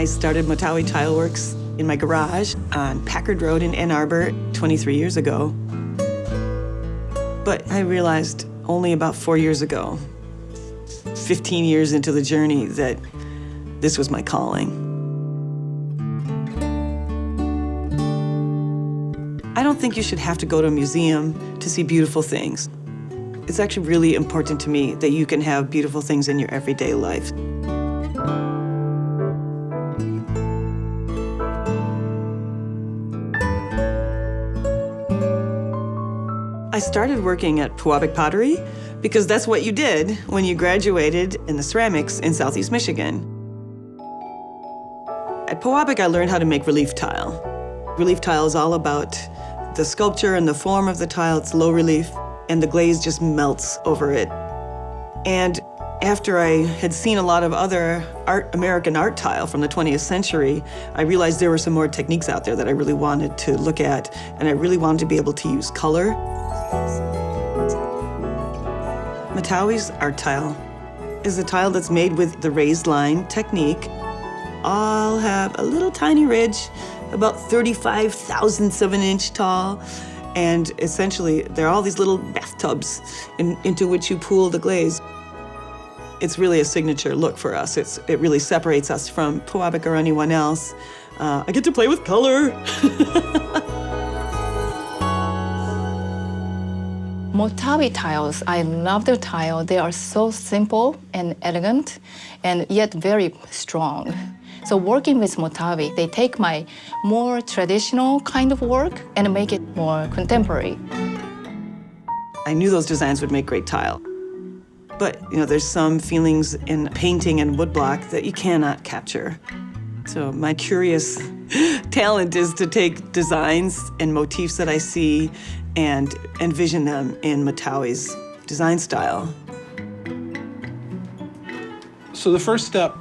started Motawi Tileworks in my garage on Packard Road in Ann Arbor 23 years ago. But I realized only about 4 years ago, 15 years into the journey, that this was my calling. I don't think you should have to go to a museum to see beautiful things. It's actually really important to me that you can have beautiful things in your everyday life. I started working at Pewabic Pottery because that's what you did when you graduated in the ceramics in Southeast Michigan. At Pewabic, I learned how to make relief tile. Relief tile is all about the sculpture and the form of the tile. It's low relief, and the glaze just melts over it. And after I had seen a lot of other American art tile from the 20th century, I realized there were some more techniques out there that I really wanted to look at, and I really wanted to be able to use color. Motawi's art tile is a tile that's made with the raised line technique. All have a little tiny ridge, about 35 thousandths of an inch tall, and essentially they're all these little bathtubs into which you pool the glaze. It's really a signature look for us. It really separates us from Pewabic or anyone else. I get to play with color. Motawi tiles, I love their tile. They are so simple and elegant, and yet very strong. So working with Motawi, they take my more traditional kind of work and make it more contemporary. I knew those designs would make great tile. But, there's some feelings in painting and woodblock that you cannot capture. So my curious talent is to take designs and motifs that I see and envision them in Motawi's design style. So the first step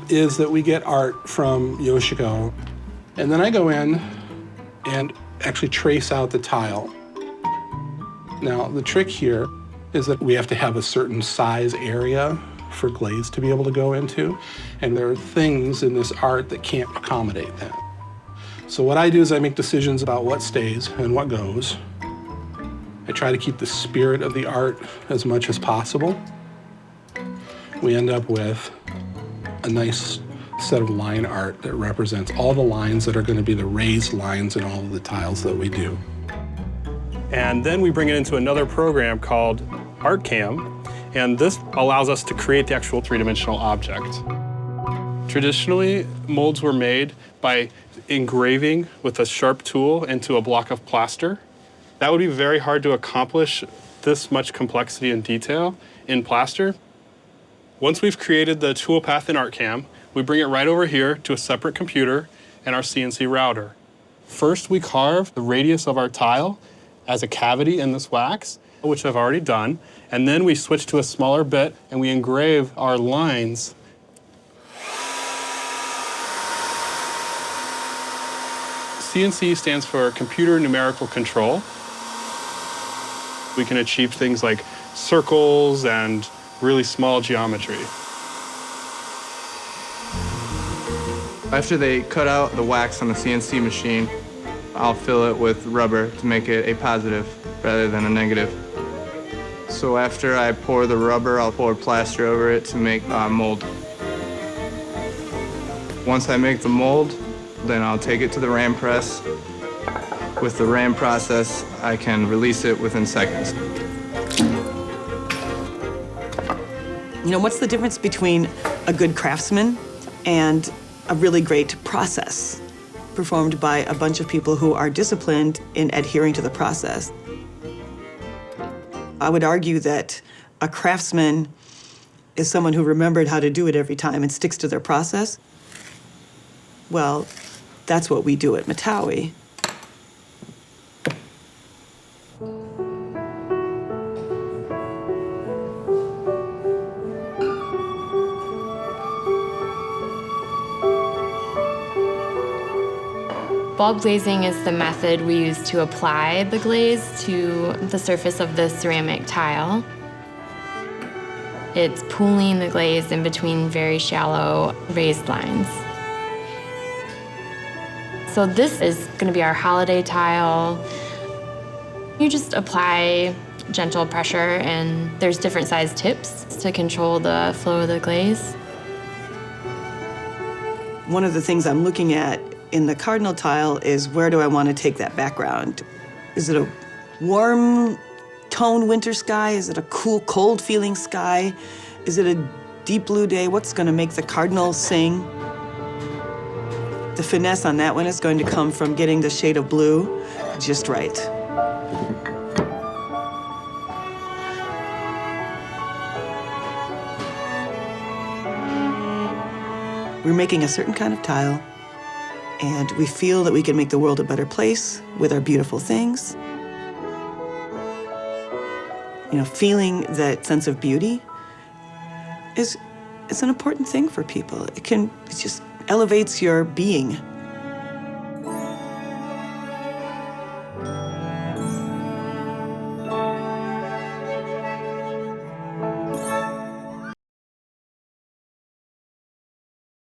is that we get art from Yoshiko, and then I go in and actually trace out the tile. Now, the trick here is that we have to have a certain size area for glaze to be able to go into, and there are things in this art that can't accommodate that. So what I do is I make decisions about what stays and what goes. I try to keep the spirit of the art as much as possible. We end up with a nice set of line art that represents all the lines that are going to be the raised lines in all of the tiles that we do. And then we bring it into another program called ArtCam, and this allows us to create the actual three-dimensional object. Traditionally, molds were made by engraving with a sharp tool into a block of plaster. That would be very hard to accomplish this much complexity and detail in plaster. Once we've created the tool path in ArtCam, we bring it right over here to a separate computer and our CNC router. First, we carve the radius of our tile as a cavity in this wax, which I've already done, and then we switch to a smaller bit and we engrave our lines. CNC stands for Computer Numerical Control. We can achieve things like circles and really small geometry. After they cut out the wax on the CNC machine, I'll fill it with rubber to make it a positive rather than a negative. So after I pour the rubber, I'll pour plaster over it to make a mold. Once I make the mold, then I'll take it to the ram press. With the ram process, I can release it within seconds. What's the difference between a good craftsman and a really great process performed by a bunch of people who are disciplined in adhering to the process? I would argue that a craftsman is someone who remembered how to do it every time and sticks to their process. Well, that's what we do at Motawi. Bulb glazing is the method we use to apply the glaze to the surface of the ceramic tile. It's pooling the glaze in between very shallow raised lines. So this is going to be our holiday tile. You just apply gentle pressure, and there's different size tips to control the flow of the glaze. One of the things I'm looking at in the cardinal tile is where do I want to take that background? Is it a warm tone winter sky? Is it a cool, cold feeling sky? Is it a deep blue day? What's going to make the cardinal sing? The finesse on that one is going to come from getting the shade of blue just right. We're making a certain kind of tile, and we feel that we can make the world a better place with our beautiful things. You know, feeling that sense of beauty is an important thing for people. It just elevates your being.